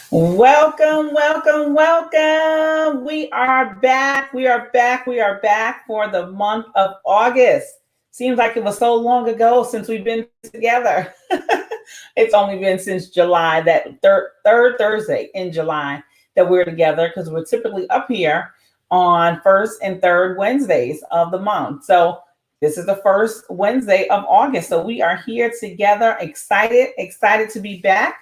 Welcome, welcome, welcome. We are back. We are back. We are back for the month of August. Seems like it was so long ago since we've been together. It's only been since July, that third Thursday in July that we're together because we're typically up here on first and third Wednesdays of the month. So this is the first Wednesday of August. So we are here together, excited to be back.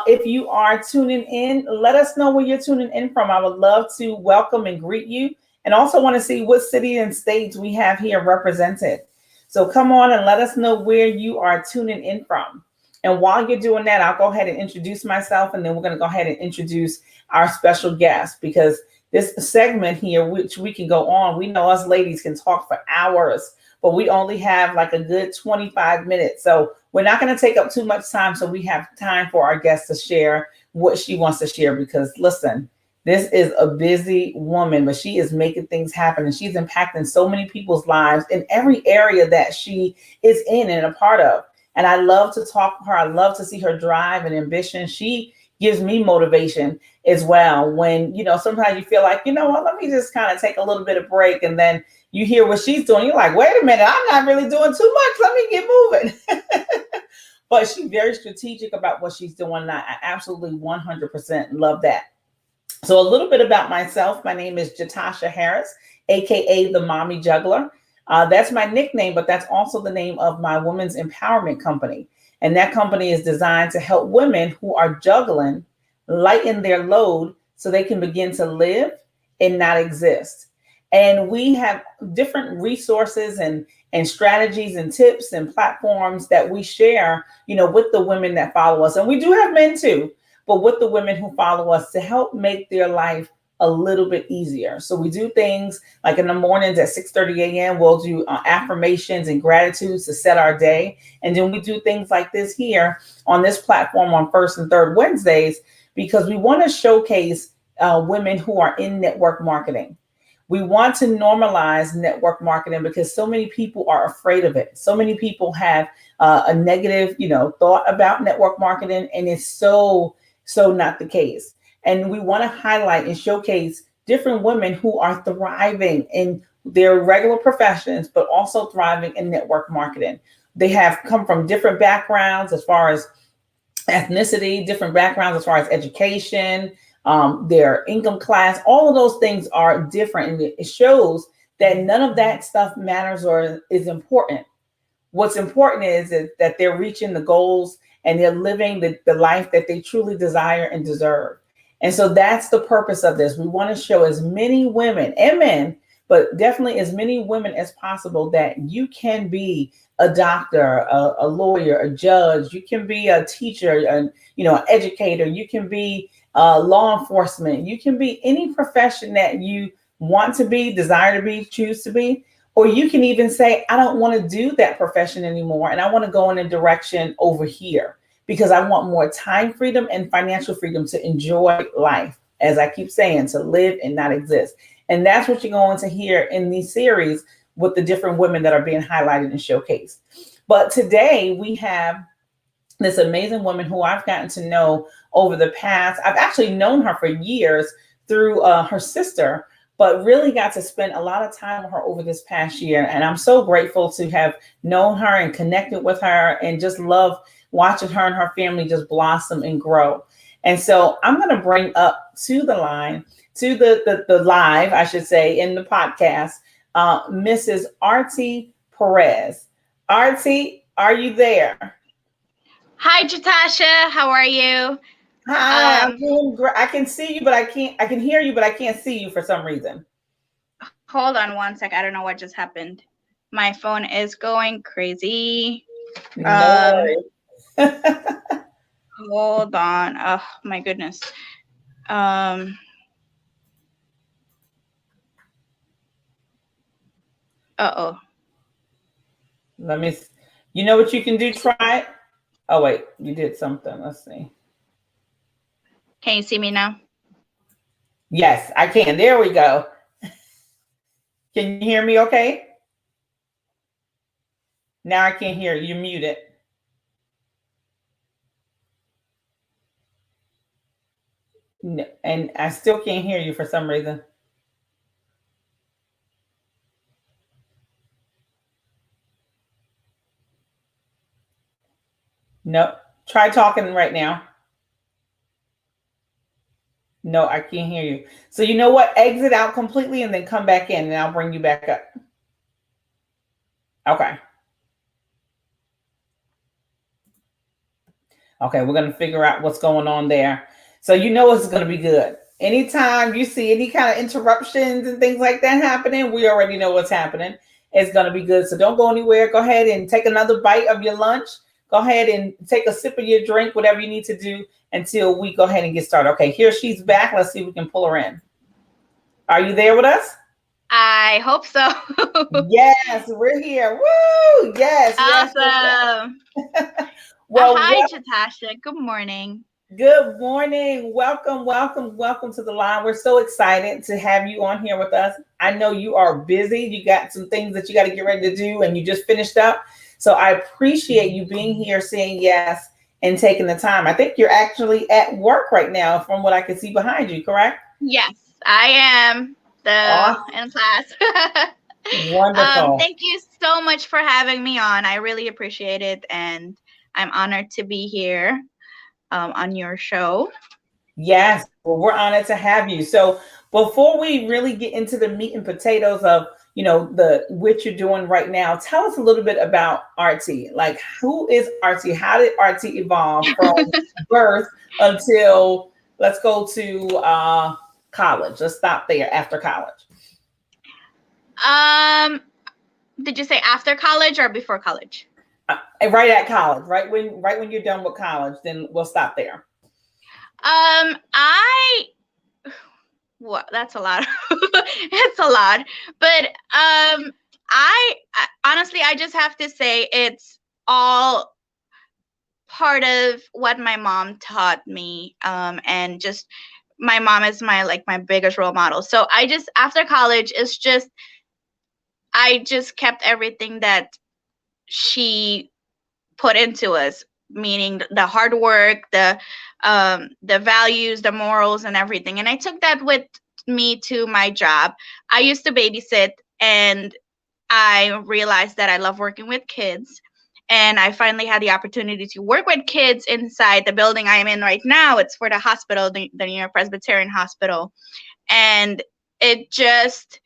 If you are tuning in, let us know where you're tuning in from. I would love to welcome and greet you, and also want to see what city and states we have here represented. So come on and let us know where you are tuning in from. And while you're doing that, I'll go ahead and introduce myself, and then we're going to go ahead and introduce our special guest, because this segment here, which we can go on, we know us ladies can talk for hours, but we only have like a good 25 minutes. So we're not going to take up too much time, so we have time for our guest to share what she wants to share. Because listen, this is a busy woman, but she is making things happen, and she's impacting so many people's lives in every area that she is in and a part of. And I love to talk to her. I love to see her drive and ambition. She gives me motivation as well. When, sometimes you feel like, what, let me just kind of take a little bit of break. And then you hear what she's doing. You're like, wait a minute, I'm not really doing too much. Let me get moving. But she's very strategic about what she's doing. And I absolutely 100% love that. So a little bit about myself. My name is Jatasha Harris, aka the Mommy Juggler. That's my nickname, but that's also the name of my women's empowerment company. And that company is designed to help women who are juggling lighten their load so they can begin to live and not exist. And we have different resources and strategies and tips and platforms that we share, with the women that follow us. And we do have men too, but with the women who follow us to help make their life a little bit easier. So we do things like in the mornings at 6:30 a.m. We'll do affirmations and gratitudes to set our day. And then we do things like this here on this platform on first and third Wednesdays, because we want to showcase women who are in network marketing. We want to normalize network marketing because so many people are afraid of it. So many people have a negative, thought about network marketing, and it's so not the case. And we want to highlight and showcase different women who are thriving in their regular professions, but also thriving in network marketing. They have come from different backgrounds as far as ethnicity, different backgrounds as far as education, their income class. All of those things are different. And it shows that none of that stuff matters or is important. What's important is that they're reaching the goals and they're living the life that they truly desire and deserve. And so that's the purpose of this. We want to show as many women and men, but definitely as many women as possible, that you can be a doctor, a lawyer, a judge. You can be a teacher, an educator. You can be law enforcement. You can be any profession that you want to be, desire to be, choose to be. Or you can even say, I don't want to do that profession anymore, and I want to go in a direction over here because I want more time freedom and financial freedom to enjoy life. As I keep saying, to live and not exist. And that's what you're going to hear in these series with the different women that are being highlighted and showcased. But today we have this amazing woman who I've gotten to know over the past. I've actually known her for years through her sister, but really got to spend a lot of time with her over this past year. And I'm so grateful to have known her and connected with her, and just love watching her and her family just blossom and grow. And so I'm going to bring up to the line, to the live, I should say, in the podcast, Mrs. Aartie Perez. Aartie, are you there? Hi, Jatasha. How are you? Hi, I'm doing great. I can see you, but I can hear you, but I can't see you for some reason. Hold on one sec. I don't know what just happened. My phone is going crazy. No. Hold on. Oh my goodness. Uh-oh. Let me, you know what you can do? Try it. Oh, wait, you did something. Let's see. Can you see me now? Yes, I can. There we go. Can you hear me okay? Now I can't hear you. You're muted. No, and I still can't hear you for some reason. Nope. Try talking right now. No, I can't hear you. So you know what? Exit out completely and then come back in and I'll bring you back up. Okay. Okay, we're gonna figure out what's going on there. So you know it's gonna be good. Anytime you see any kind of interruptions and things like that happening, we already know what's happening. It's gonna be good. So don't go anywhere. Go ahead and take another bite of your lunch. Go ahead and take a sip of your drink, whatever you need to do until we go ahead and get started. Okay, here she's back. Let's see if we can pull her in. Are you there with us? I hope so. Yes, we're here. Woo! Yes, yes, Awesome. yes. Well, hi, Jatasha. Good morning. good morning. Welcome, welcome, welcome to the line. We're so excited to have you on here with us. I know you are busy. You got some things that you got to get ready to do, and you just finished up. So I appreciate you being here, saying yes, and taking the time. I think you're actually at work right now, from what I can see behind you, correct? Yes, I am in class. Wonderful. Thank you so much for having me on. I really appreciate it, and I'm honored to be here on your show. Yes, well, we're honored to have you. So before we really get into the meat and potatoes of the what you're doing right now, tell us a little bit about Aartie. Like, who is Aartie? How did Aartie evolve from birth until, let's go to college? Let's stop there, after college. Did you say after college or before college? Right at college, right when you're done with college, then we'll stop there. Well, that's a lot. It's a lot. But I honestly, I just have to say it's all part of what my mom taught me. And just my mom is my biggest role model. So after college, I just kept everything that she put into us, meaning the hard work, the values, the morals, and everything. And I took that with me to my job. I used to babysit, and I realized that I love working with kids. And I finally had the opportunity to work with kids inside the building I am in right now. It's for the hospital, the New York Presbyterian Hospital. And it just,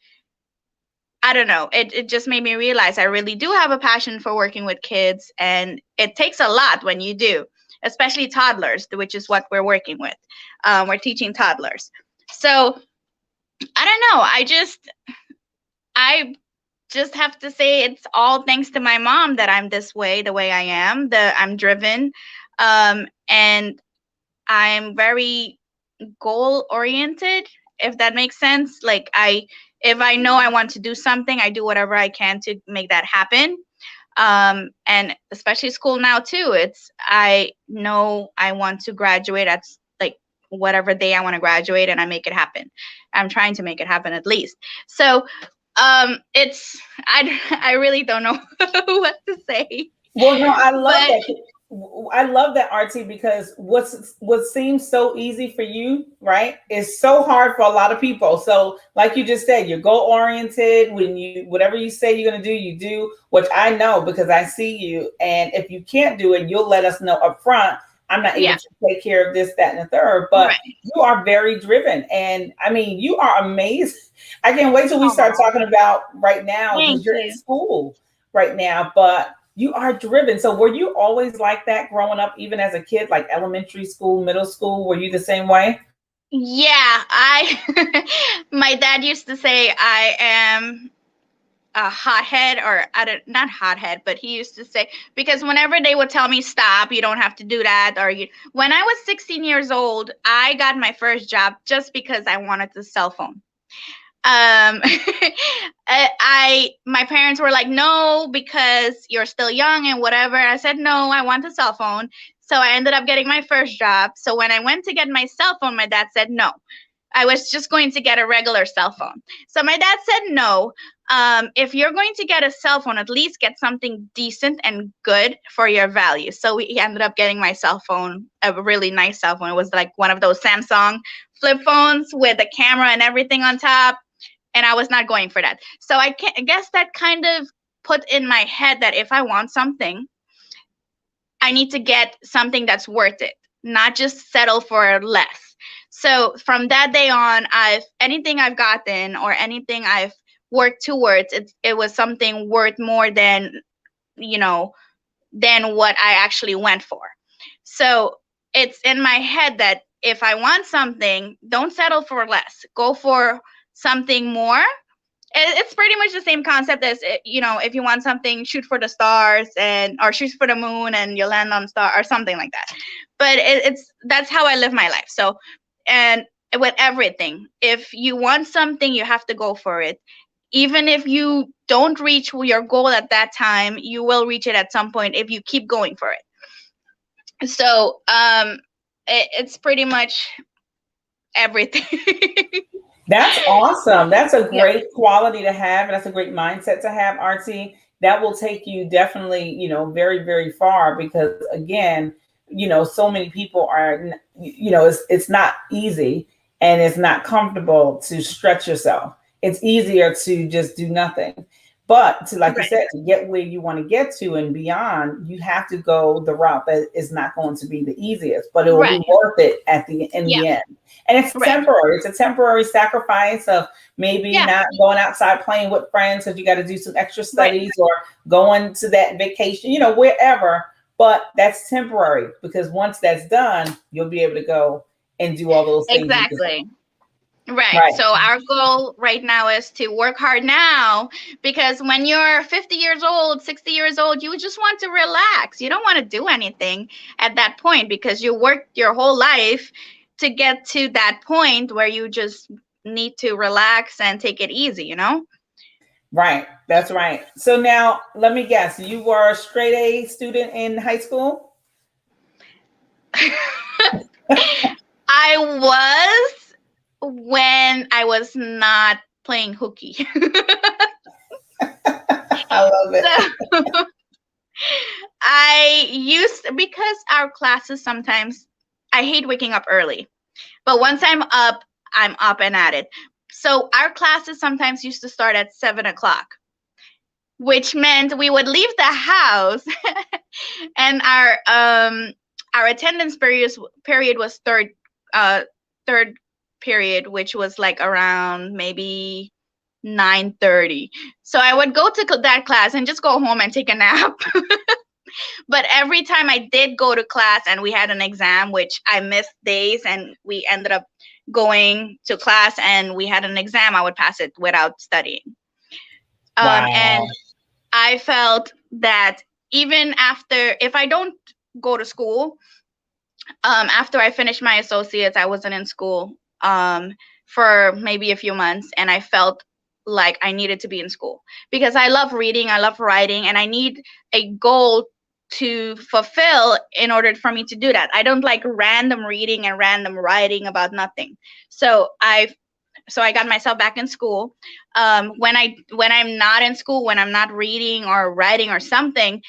I don't know, it just made me realize I really do have a passion for working with kids, and it takes a lot when you do, especially toddlers, which is what we're working with. We're teaching toddlers. So I don't know. I just have to say it's all thanks to my mom that I'm this way, the way I am, I'm driven. And I'm very goal oriented, if that makes sense. Like if I know I want to do something, I do whatever I can to make that happen. And especially school now too. I know I want to graduate at like whatever day I want to graduate, and I make it happen. I'm trying to make it happen at least. So I really don't know what to say. Well, no, I love that. I love that, Aartie, because what seems so easy for you, right, is so hard for a lot of people. So, like you just said, you're goal oriented. Whatever you say you're going to do, you do, which I know because I see you. And if you can't do it, you'll let us know up front. I'm not able to take care of this, that, and the third. But you are very driven, and I mean, you are amazing. I can't wait till we start talking about right now, because you're in school right now, but you are driven. So were you always like that growing up, even as a kid, like elementary school, middle school? Were you the same way? Yeah, my dad used to say I am a hothead, or not hothead, but he used to say, because whenever they would tell me stop, you don't have to do that, when I was 16 years old, I got my first job just because I wanted the cell phone. My parents were like, no, because you're still young and whatever. I said, no, I want a cell phone. So I ended up getting my first job. So when I went to get my cell phone, my dad said, no, I was just going to get a regular cell phone. So my dad said no. If you're going to get a cell phone, at least get something decent and good for your value. So we ended up getting my cell phone, a really nice cell phone. It was like one of those Samsung flip phones with a camera and everything on top. And I was not going for that. So I guess that kind of put in my head that if I want something, I need to get something that's worth it, not just settle for less. So from that day on, anything I've gotten or anything I've worked towards, it was something worth more than, than what I actually went for. So it's in my head that if I want something, don't settle for less. Go for something more. It's pretty much the same concept as, if you want something, shoot for the stars or shoot for the moon and you land on star or something like that. But that's how I live my life. So, and with everything, if you want something, you have to go for it. Even if you don't reach your goal at that time, you will reach it at some point if you keep going for it. So it's pretty much everything. That's awesome. That's a Yeah. great quality to have. And that's a great mindset to have, Aartie. That will take you definitely, very, very far because again, so many people are, it's not easy and it's not comfortable to stretch yourself. It's easier to just do nothing. But to, like you said, to get where you want to get to and beyond, you have to go the route that is not going to be the easiest, but it will be worth it in the end. And it's temporary. It's a temporary sacrifice of maybe not going outside playing with friends because you got to do some extra studies or going to that vacation, wherever. But that's temporary because once that's done, you'll be able to go and do all those things. Exactly. Right. So our goal right now is to work hard now because when you're 50 years old, 60 years old, you just want to relax. You don't want to do anything at that point because you worked your whole life to get to that point where you just need to relax and take it easy, Right. That's right. So now let me guess, you were a straight A student in high school? I was when I was not playing hooky. I love it. So, because our classes sometimes, I hate waking up early, but once I'm up and at it. So our classes sometimes used to start at 7:00, which meant we would leave the house and our attendance period was third period, which was like around maybe 9:30. So I would go to that class and just go home and take a nap. But every time I did go to class and we had an exam, which I missed days, and we ended up going to class and we had an exam, I would pass it without studying. Wow. And I felt that even if I don't go to school, after I finished my associates, I wasn't in school for maybe a few months, and I felt like I needed to be in school because I love reading, I love writing, and I need a goal to fulfill in order for me to do that. I don't like random reading and random writing about nothing. So I got myself back in school. When I'm not in school, when I'm not reading or writing or something,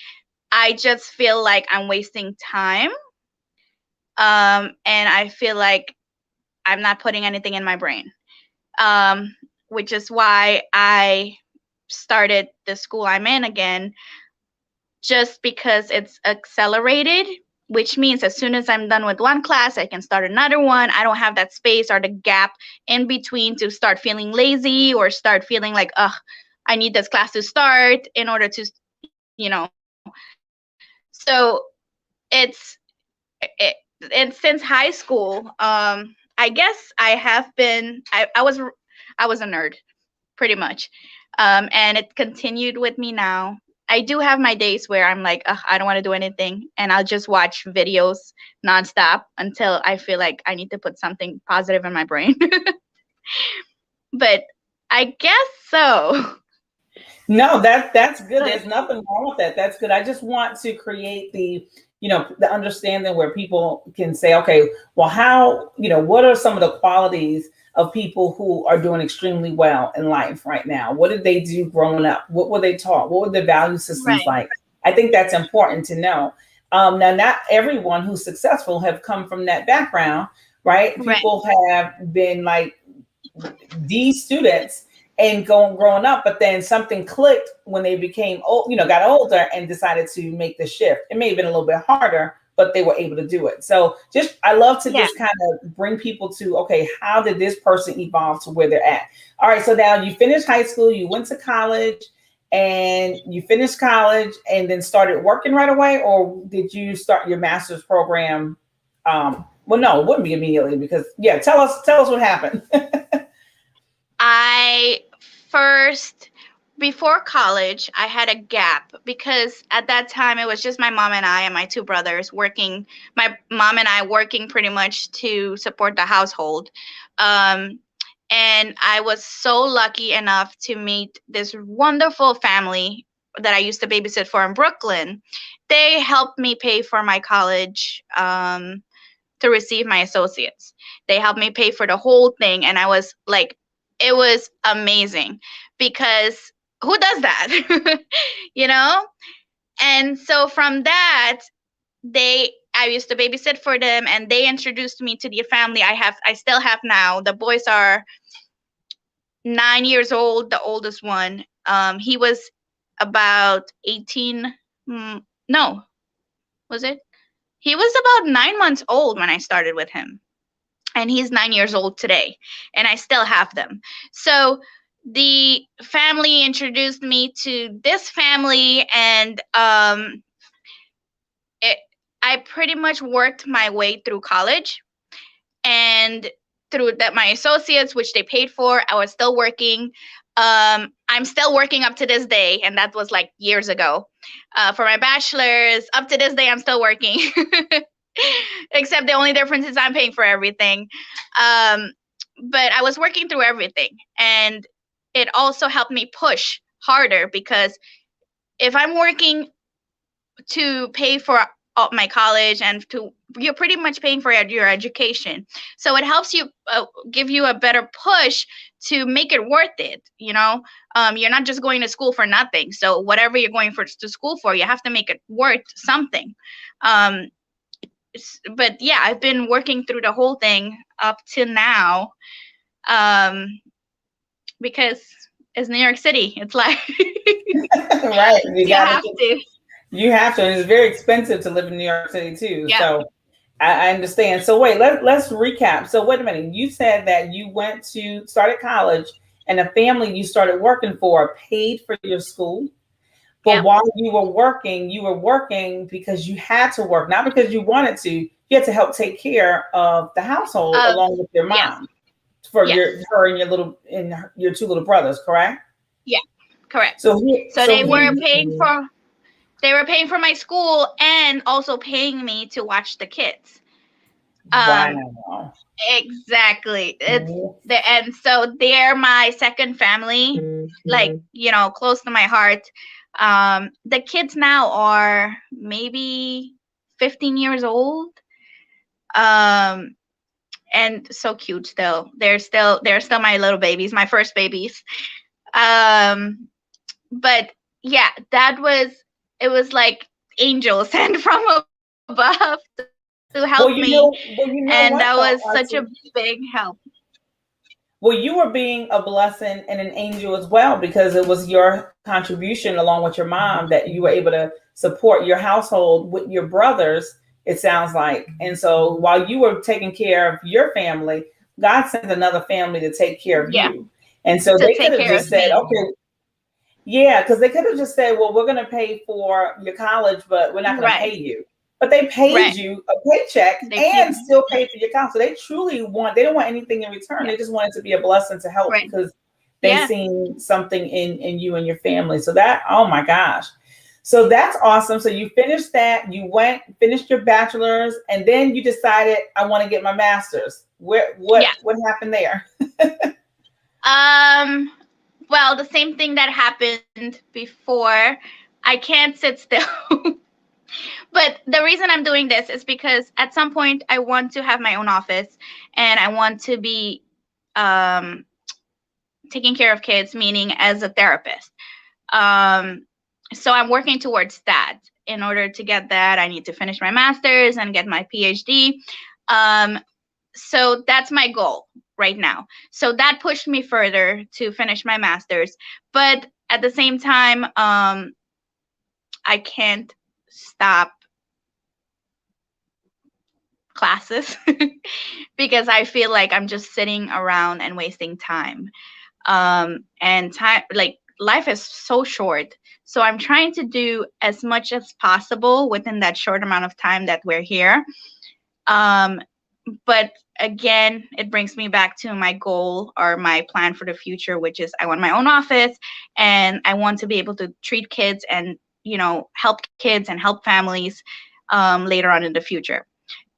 I just feel like I'm wasting time. And I feel like I'm not putting anything in my brain, which is why I started the school I'm in again, just because it's accelerated, which means as soon as I'm done with one class, I can start another one. I don't have that space or the gap in between to start feeling lazy or start feeling like, I need this class to start in order to, So it's since high school. I guess I have been. I was a nerd, pretty much, and it continued with me now. I do have my days where I'm like, I don't want to do anything, and I'll just watch videos nonstop until I feel like I need to put something positive in my brain. But I guess so. No, that's good. There's nothing wrong with that. That's good. I just want to create the the understanding where people can say, okay, well, how, what are some of the qualities of people who are doing extremely well in life right now? What did they do growing up? What were they taught? What were their value systems Right. like? I think that's important to know. Now, not everyone who's successful have come from that background, right? Right. People have been like these students and growing up, but then something clicked when they became old, got older and decided to make the shift. It may have been a little bit harder, but they were able to do it. So just I love to Yeah. just kind of bring people to, okay, how did this person evolve to where they're at? All right, so now you finished high school, you went to college, and you finished college and then started working right away, or did you start your master's program? Well, no, it wouldn't be immediately because yeah, tell us what happened. I first, before college, I had a gap because at that time it was just my mom and I and my two brothers working, my mom and I working pretty much to support the household. Um, and I was so lucky enough to meet this wonderful family that I used to babysit for in Brooklyn. They helped me pay for my college to receive my associates. They helped me pay for the whole thing. And I was like, it was amazing because who does that? you know? And so from that, I used to babysit for them and they introduced me to the family I still have now. The boys are 9 years old, the oldest one. He was about 18. No, was it? He was about 9 months old when I started with him. And he's 9 years old today. And I still have them. So the family introduced me to this family. And I pretty much worked my way through college. And through that, my associates, which they paid for, I was still working. I'm still working up to this day, and that was like years ago. For my bachelor's, up to this day, I'm still working. Except the only difference is I'm paying for everything. But I was working through everything, and it also helped me push harder because if I'm working to pay for my college and you're pretty much paying for your education, so it helps you give you a better push to make it worth it. You're not just going to school for nothing, so whatever you're going to school for, you have to make it worth something. But yeah, I've been working through the whole thing up to now, because it's New York City. It's like Right, you have to. you have to, and it's very expensive to live in New York City too. Yeah. So I understand. So wait, let's recap. So wait a minute. You said that you started college, and the family you started working for paid for your school. But Yeah. while you were working because you had to work, not because you wanted to. You had to help take care of the household along with your Yes. mom for Yes. her and your two little brothers, correct? Yeah, correct. So They were paying for my school and also paying me to watch the kids. wow. Exactly. And so they're my second family, like, close to my heart. The kids now are maybe 15 years old. And so cute still. They're still my little babies, my first babies. But yeah, it was like angels sent from above to help Well, me. And what that though, was such a Aartie? big help. Well, you were being a blessing and an angel as well because it was your contribution along with your mom that you were able to support your household with your brothers, it sounds like. And so while you were taking care of your family, God sent another family to take care of Yeah, you. And so to they could take have care just of said, me. okay, yeah, because they could have just said, well, we're going to pay for your college, but we're not going to Right, pay you. But they paid right. you a paycheck They paid and me. still paid for your college. So they truly they don't want anything in return. Yeah, They just want it to be a blessing to help right. because they Yeah, seen something in you and your family. So that, oh my gosh. So that's awesome. So you finished that, finished your bachelor's, and then you decided I want to get my master's. What yeah. happened there? Well, the same thing that happened before. I can't sit still. But the reason I'm doing this is because at some point I want to have my own office, and I want to be um, taking care of kids, meaning as a therapist. Um, so I'm working towards that. In order to get that, I need to finish my master's and get my PhD. Um, so that's my goal right now. So that pushed me further to finish my master's. But at the same time, I can't stop classes because I feel like I'm just sitting around and wasting time. And time, like, life is so short. So I'm trying to do as much as possible within that short amount of time that we're here. Um, but again, it brings me back to my goal or my plan for the future, which is I want my own office, and I want to be able to treat kids and, help kids and help families later on in the future.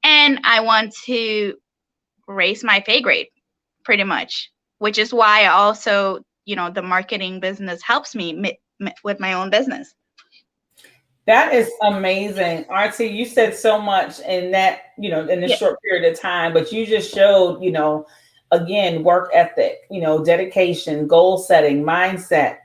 And I want to raise my pay grade pretty much, which is why I also, the marketing business helps me with my own business. That is amazing. Aartie, you said so much in that, in this Yeah. short period of time, but you just showed, again, work ethic, dedication, goal setting, mindset,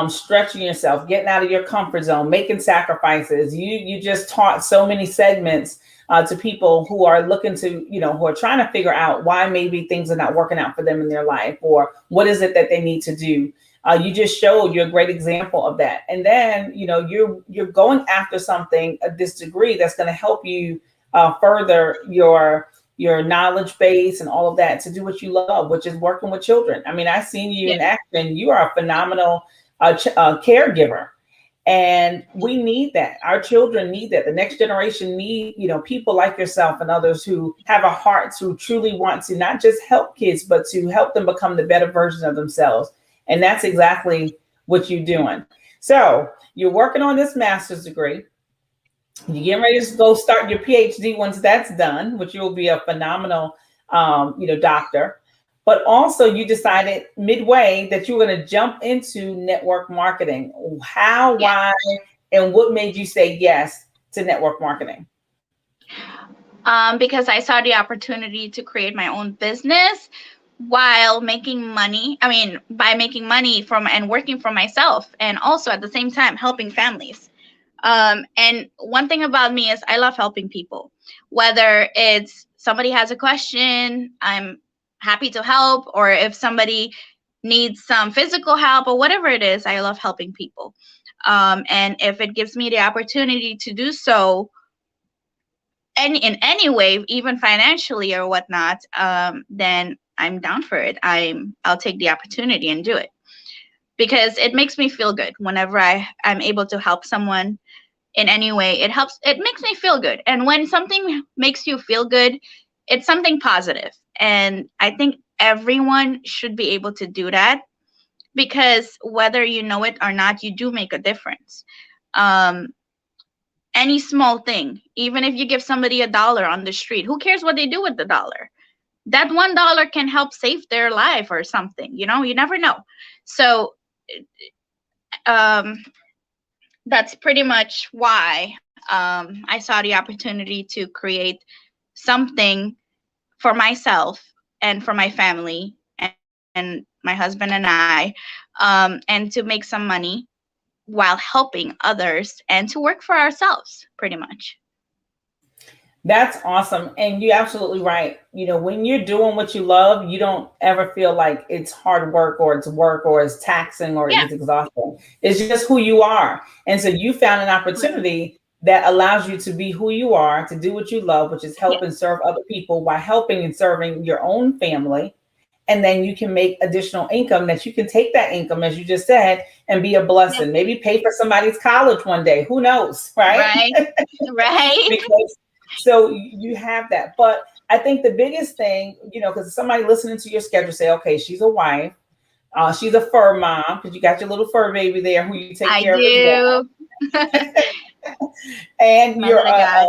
stretching yourself, getting out of your comfort zone, making sacrifices. You just taught so many segments to people who are looking to, who are trying to figure out why maybe things are not working out for them in their life, or what is it that they need to do. You just showed you're a great example of that. And then, you're going after something, this degree that's going to help you further your knowledge base and all of that to do what you love, which is working with children. I mean, I've seen you Yeah. in action. You are a phenomenal caregiver. And we need that. Our children need that. The next generation need, people like yourself and others who have a heart to truly want to not just help kids, but to help them become the better version of themselves. And that's exactly what you're doing. So you're working on this master's degree. You're getting ready to go start your PhD once that's done, which you'll be a phenomenal, doctor. But also, you decided midway that you were going to jump into network marketing. How, Yeah. why, and what made you say yes to network marketing? Because I saw the opportunity to create my own business while making money. I mean, by making money from and working for myself, and also at the same time helping families. And one thing about me is I love helping people. Whether it's somebody has a question, I'm happy to help, or if somebody needs some physical help or whatever it is, I love helping people. And if it gives me the opportunity to do so, in any way, even financially or whatnot, then I'm down for it. I'll take the opportunity and do it because it makes me feel good whenever I'm able to help someone in any way. It makes me feel good. And when something makes you feel good, it's something positive. And I think everyone should be able to do that because whether you know it or not, you do make a difference. Um, any small thing, even if you give somebody $1 on the street, who cares what they do with the dollar? That $1 can help save their life or something, you never know. So um, that's pretty much why I saw the opportunity to create something for myself and for my family and my husband and I, and to make some money while helping others and to work for ourselves, pretty much. That's awesome. And you're absolutely right. When you're doing what you love, you don't ever feel like it's hard work or it's taxing or Yeah. it's exhausting. It's just who you are. And so you found an opportunity that allows you to be who you are, to do what you love, which is Yeah. help and serve other people while helping and serving your own family. And then you can make additional income that you can take that income, as you just said, and be a Yeah. blessing. Maybe pay for somebody's college one day. Who knows? Right. Right. Right. Because so you have that. But I think the biggest thing, because somebody listening to your schedule say, okay, she's a wife, she's a fur mom, because you got your little fur baby there who you take I care of as well, do. and Man of God.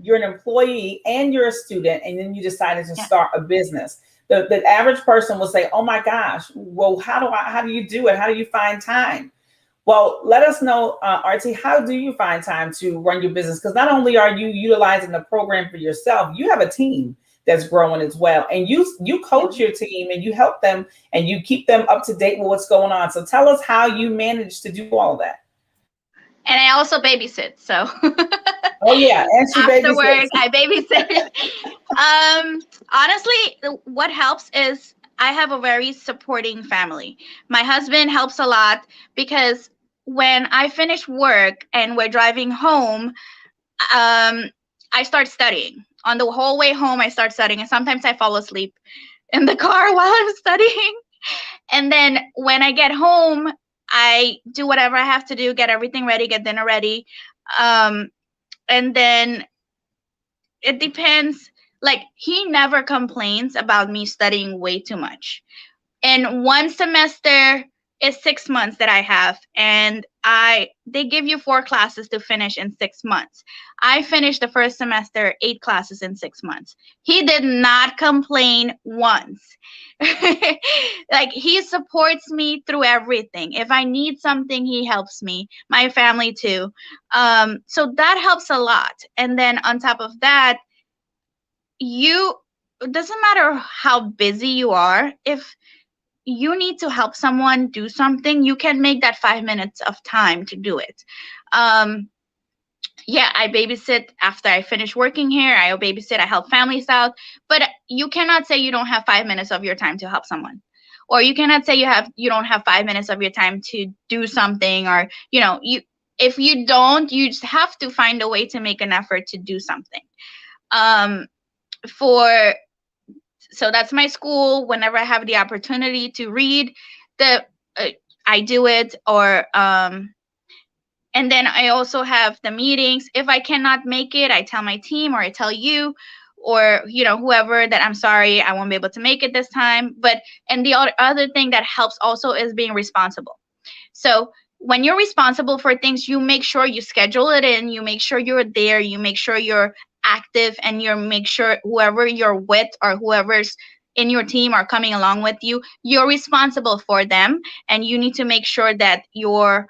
you're an employee and you're a student, and then you decided to Yeah. start a business. The average person will say, oh my gosh, well, how do you do it? How do you find time? Well, let us know, Aartie, how do you find time to run your business? Because not only are you utilizing the program for yourself, you have a team that's growing as well. And you Yeah. coach your team and you help them and you keep them up to date with what's going on. So tell us how you manage to do all of that. And I also babysit. So Oh yeah, and she after work, babysits. I babysit. Honestly, what helps is I have a very supporting family. My husband helps a lot because when I finish work and we're driving home, I start studying. On the whole way home, I start studying, and sometimes I fall asleep in the car while I'm studying. And then when I get home, I do whatever I have to do, get everything ready, get dinner ready. Um, and then it depends. Like, he never complains about me studying way too much. And one semester is 6 months that I have, and they give you 4 classes to finish in 6 months. I finished the first semester 8 classes in 6 months. He did not complain once. Like, he supports me through everything. If I need something, he helps me. My family too. So that helps a lot. And then on top of that, you it doesn't matter how busy you are, if you need to help someone do something, you can make that 5 minutes of time to do it. Um, yeah, I babysit after I finish working here. I babysit, I help families out. But you cannot say you don't have 5 minutes of your time to help someone. Or you cannot say you don't have 5 minutes of your time to do something, or you if you don't, you just have to find a way to make an effort to do something. Um, for So that's my school. Whenever I have the opportunity to read, the I do it. Or and then I also have the meetings. If I cannot make it, I tell my team, or I tell you, or whoever, that I'm sorry, I won't be able to make it this time. But and the other thing that helps also is being responsible. So when you're responsible for things, you make sure you schedule it in, you make sure you're there, you make sure you're active, and you make sure whoever you're with or whoever's in your team are coming along with you, you're responsible for them. And you need to make sure that your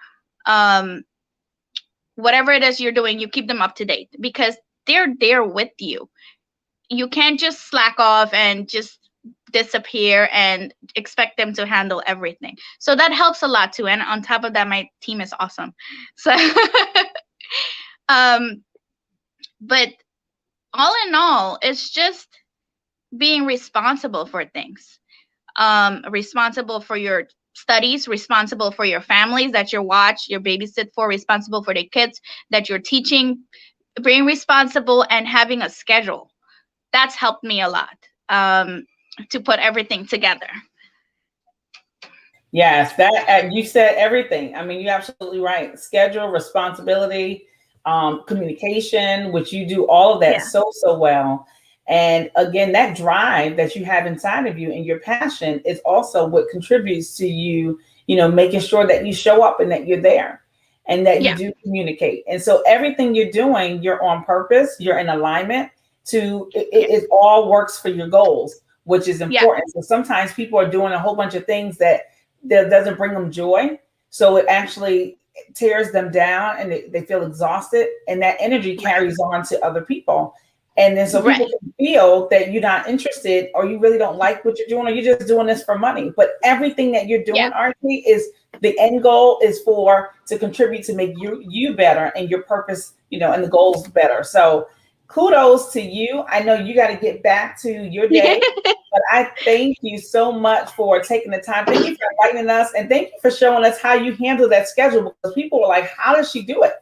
whatever it is you're doing, you keep them up to date, because they're there with you. You can't just slack off and just disappear and expect them to handle everything. So that helps a lot too. And on top of that, my team is awesome. So um but all in all, it's just being responsible for things. Responsible for your studies, responsible for your families that you watch, your babysit for, responsible for the kids that you're teaching, being responsible and having a schedule. That's helped me a lot, to put everything together. Yes, that you said everything. I mean, you're absolutely right. Schedule, responsibility, communication, which you do all of that Yeah. so well. And again, that drive that you have inside of you and your passion is also what contributes to you, making sure that you show up and that you're there and that you Yeah. do communicate. And so everything you're doing, you're on purpose, you're in alignment to Yeah. it all works for your goals, which is Yeah. important. So sometimes people are doing a whole bunch of things that doesn't bring them joy. So it actually tears them down and they feel exhausted. And that energy Right. carries on to other people. And then so people Right. can feel that you're not interested or you really don't like what you're doing or you're just doing this for money. But everything that you're Yeah. doing, Aartie, is the end goal is for to contribute to make you better and your purpose, and the goals better. So kudos to you. I know you got to get back to your day. But I thank you so much for taking the time. Thank you for enlightening us. And thank you for showing us how you handle that schedule, because people were like, how does she do it?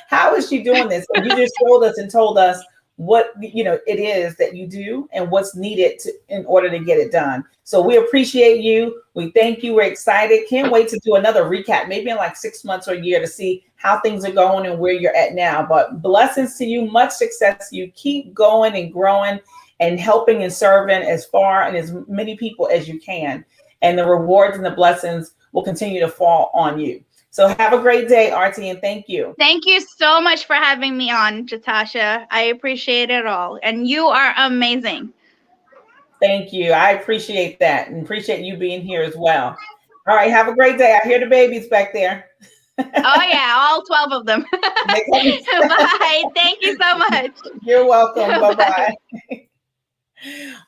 How is she doing this? And you just showed us and told us what it is that you do and what's needed in order to get it done. So we appreciate you. We thank you. We're excited. Can't wait to do another recap, maybe in like 6 months or a year, to see how things are going and where you're at now. But blessings to you. Much success to you. Keep going and growing and helping and serving as far and as many people as you can. And the rewards and the blessings will continue to fall on you. So have a great day, Aartie, and thank you. Thank you so much for having me on, Jatasha. I appreciate it all. And you are amazing. Thank you. I appreciate that and appreciate you being here as well. All right. Have a great day. I hear the babies back there. Oh yeah, all 12 of them. Bye. Thank you so much. You're welcome. Bye. Bye-bye.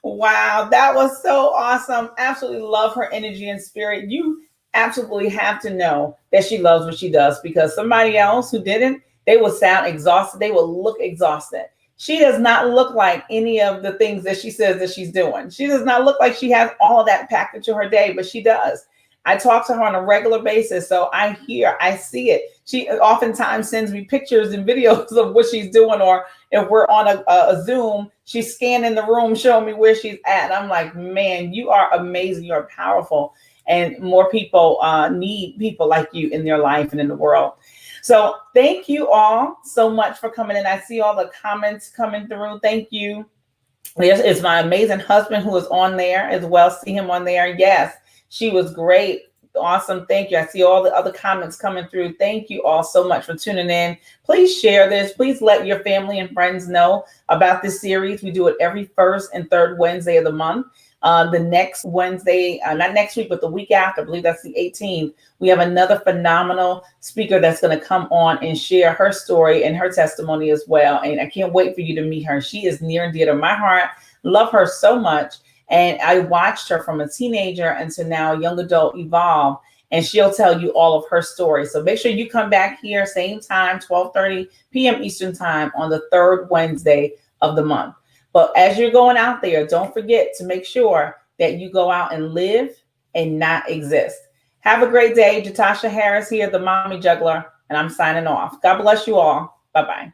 Wow, that was so awesome. Absolutely love her energy and spirit. You absolutely have to know that she loves what she does, because somebody else who didn't, they will sound exhausted. They will look exhausted. She does not look like any of the things that she says that she's doing. She does not look like she has all that packed into her day, but she does. I talk to her on a regular basis, so I see it. She oftentimes sends me pictures and videos of what she's doing, or if we're on a Zoom, she's scanning the room, showing me where she's at. And I'm like, man, you are amazing. You're powerful. And more people need people like you in their life and in the world. So thank you all so much for coming in. I see all the comments coming through. Thank you. It's my amazing husband who is on there as well. See him on there. Yes, she was great. Awesome. Thank you. I see all the other comments coming through. Thank you all so much for tuning in. Please share this. Please let your family and friends know about this series. We do it every first and third Wednesday of the month. The next Wednesday, not next week, but the week after, I believe that's the 18th, we have another phenomenal speaker that's going to come on and share her story and her testimony as well. And I can't wait for you to meet her. She is near and dear to my heart. Love her so much. And I watched her from a teenager into now a young adult evolve, and she'll tell you all of her story. So make sure you come back here, same time, 12:30 p.m. Eastern time on the third Wednesday of the month. But as you're going out there, don't forget to make sure that you go out and live and not exist. Have a great day. Jatasha Harris here, the Mommy Juggler, and I'm signing off. God bless you all. Bye-bye.